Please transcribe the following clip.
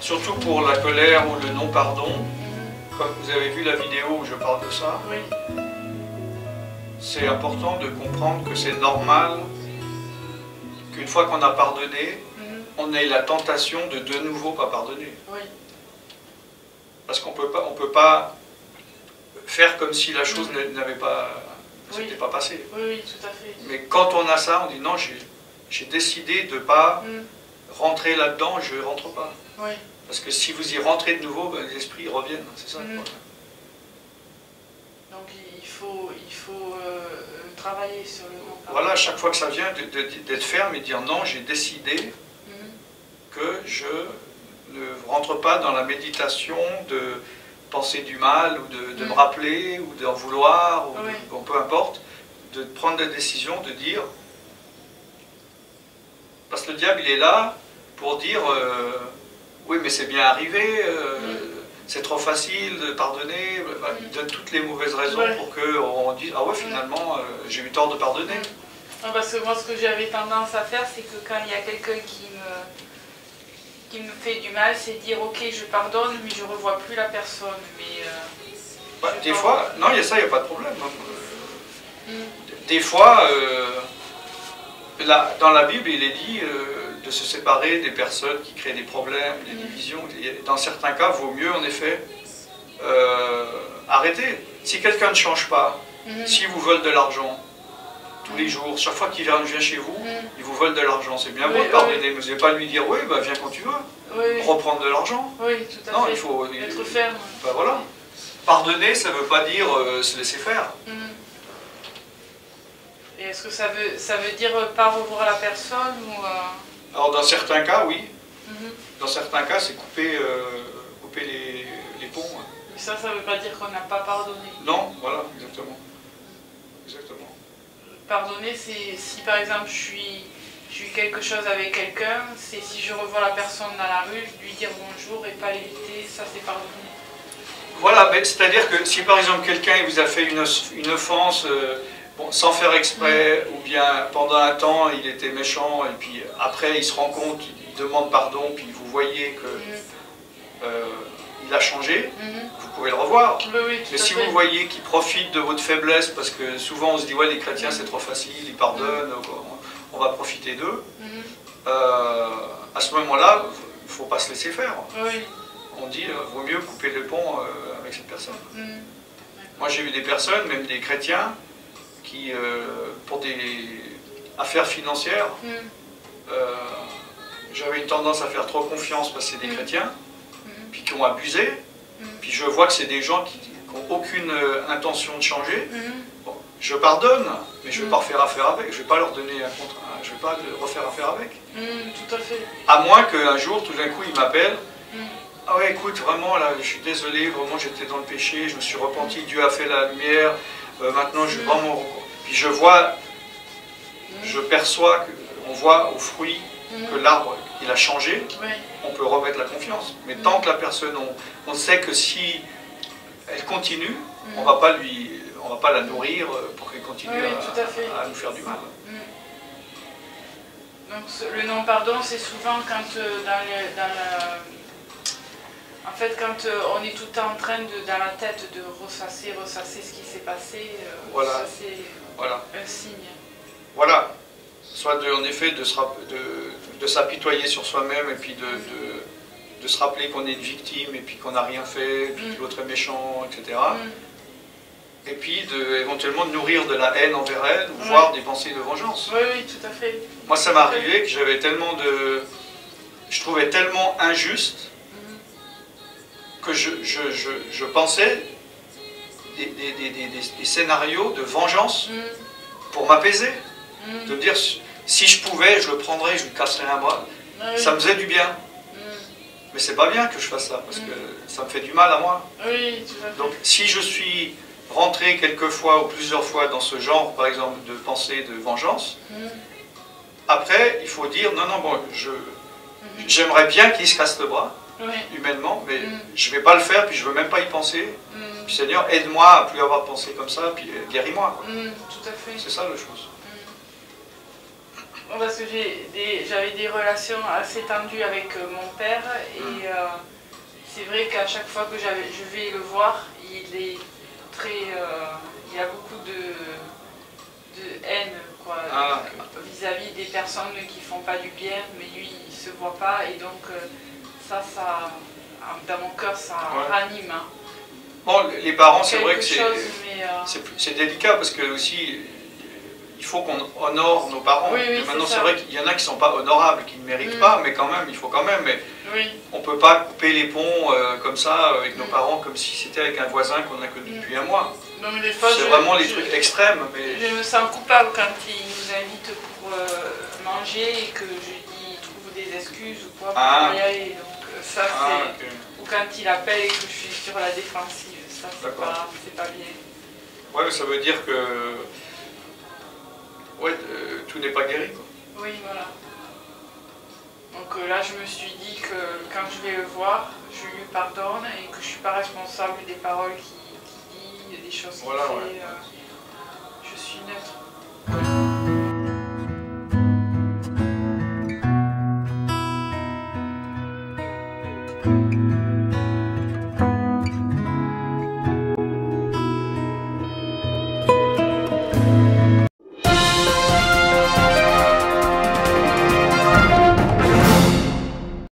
surtout pour la colère ou le non-pardon, comme vous avez vu la vidéo où je parle de ça, Oui. c'est important de comprendre que c'est normal qu'une fois qu'on a pardonné, on ait la tentation de nouveau pas pardonner. Oui. Parce qu'on peut pas faire comme si la chose n'avait pas, s'était pas passée. Oui, oui, tout à fait. Mais quand on a ça, on dit non, j'ai décidé de ne pas rentrer là-dedans, je ne rentre pas. Oui. Parce que si vous y rentrez de nouveau, ben, les esprits reviennent, c'est ça le problème. Donc il faut travailler sur le non-pardon. Voilà, à chaque fois que ça vient, d'être ferme et de dire non, j'ai décidé que je ne rentre pas dans la méditation de penser du mal ou de me rappeler ou d'en vouloir, ou bon, peu importe, de prendre la décision de dire, parce que le diable il est là pour dire oui mais c'est bien arrivé, c'est trop facile de pardonner, il donne toutes les mauvaises raisons pour qu'on dise ah ouais finalement j'ai eu tort de pardonner. Non, parce que moi ce que j'avais tendance à faire c'est que quand il y a quelqu'un qui me fait du mal, c'est dire ok je pardonne mais je ne revois plus la personne. Mais des fois, non il y a ça, il n'y a pas de problème. Des fois, dans la Bible il est dit de se séparer des personnes qui créent des problèmes, des divisions. Dans certains cas, il vaut mieux en effet arrêter. Si quelqu'un ne change pas, s'il vous vole de l'argent tous les jours, chaque fois qu'il vient chez vous, il vous vole de l'argent. C'est bien beau de pardonner, mais vous n'allez pas lui dire oui, bah, viens quand tu veux, reprendre de l'argent. Oui, tout à fait. Non, il faut être ferme. Ben, voilà. Pardonner, ça ne veut pas dire se laisser faire. Et est-ce que ça veut dire pas revoir la personne ou Alors dans certains cas, oui. Dans certains cas, c'est couper les ponts. Mais ça ne veut pas dire qu'on n'a pas pardonné. Non, voilà, exactement. Exactement. Pardonner, c'est si par exemple je suis quelque chose avec quelqu'un, c'est si je revois la personne dans la rue, lui dire bonjour et pas l'éviter, ça c'est pardonner. Voilà, c'est-à-dire que si par exemple quelqu'un vous a fait une offense bon, sans faire exprès, ou bien pendant un temps il était méchant, et puis après il se rend compte, il demande pardon, puis vous voyez que il a changé, vous pouvez le revoir. Oui, mais si vous voyez qu'il profite de votre faiblesse, parce que souvent on se dit ouais les chrétiens c'est trop facile, ils pardonnent, on va profiter d'eux, à ce moment-là, il ne faut pas se laisser faire. On dit vaut mieux couper le pont avec cette personne. Moi j'ai eu des personnes, même des chrétiens, qui, pour des affaires financières, j'avais une tendance à faire trop confiance parce que c'est des chrétiens, puis qui ont abusé, puis je vois que c'est des gens qui n'ont aucune intention de changer. Bon, je pardonne, mais je ne vais pas refaire affaire avec, je ne vais pas leur donner un contrat, je ne vais pas refaire affaire avec. Tout à fait. À moins qu'un jour, tout d'un coup, ils m'appellent. Ah ouais, écoute, vraiment, là, je suis désolé, vraiment, j'étais dans le péché, je me suis repenti, Dieu a fait la lumière, maintenant, je vraiment... Puis je vois, je perçois, on voit au fruit que l'arbre, il a changé, on peut remettre la confiance. Mais tant que la personne, on sait que si elle continue, on ne va pas la nourrir pour qu'elle continue à nous faire du mal. Donc le non-pardon, c'est souvent quand en fait, quand on est tout le temps en train dans la tête de ressasser ce qui s'est passé, ça c'est un signe. Voilà. Soit en effet de s'apitoyer sur soi-même et puis de se rappeler qu'on est une victime et puis qu'on n'a rien fait, et puis que l'autre est méchant, etc. Et puis éventuellement de nourrir de la haine envers elle, ou voire des pensées de vengeance. Oui, tout à fait. Moi ça m'est arrivé que j'avais tellement je trouvais tellement injuste que je pensais des scénarios de vengeance pour m'apaiser. De me dire, si je pouvais, je le prendrais, je lui casserais un bras. Ça me faisait du bien. Mais c'est pas bien que je fasse ça, parce que ça me fait du mal à moi. Oui, tout à fait. Donc si je suis rentré quelques fois ou plusieurs fois dans ce genre, par exemple, de pensée de vengeance, après, il faut dire, non, bon, j'aimerais bien qu'il se casse le bras, humainement, mais je ne vais pas le faire, puis je ne veux même pas y penser. Puis Seigneur, aide-moi à ne plus avoir de pensée comme ça, puis guéris-moi. Tout à fait. C'est ça la chose. Parce que j'avais des relations assez tendues avec mon père et c'est vrai qu'à chaque fois que je vais le voir, il est très, il a beaucoup de haine quoi, vis-à-vis des personnes qui font pas du bien, mais lui il se voit pas et donc ça, dans mon cœur ça ranime. Hein. Bon, les parents, c'est vrai que c'est délicat parce que aussi il faut qu'on honore nos parents. Oui, oui, maintenant, c'est vrai qu'il y en a qui ne sont pas honorables, qui ne méritent pas, mais quand même, il faut quand même. Mais oui. on ne peut pas couper les ponts comme ça avec nos parents, comme si c'était avec un voisin qu'on a connu depuis un mois. C'est vraiment les trucs extrêmes. Mais... Je me sens coupable quand il nous invite pour manger et que je trouve des excuses ou quoi pour y aller. Donc ça, c'est... Okay. Ou quand il appelle et que je suis sur la défensive, ça, c'est pas bien. Ouais, ça veut dire que... Ouais, tout n'est pas guéri, quoi. Oui, voilà. Donc là, je me suis dit que quand je vais le voir, je lui pardonne et que je ne suis pas responsable des paroles qu'il dit, des choses qu'il fait. Je suis neutre.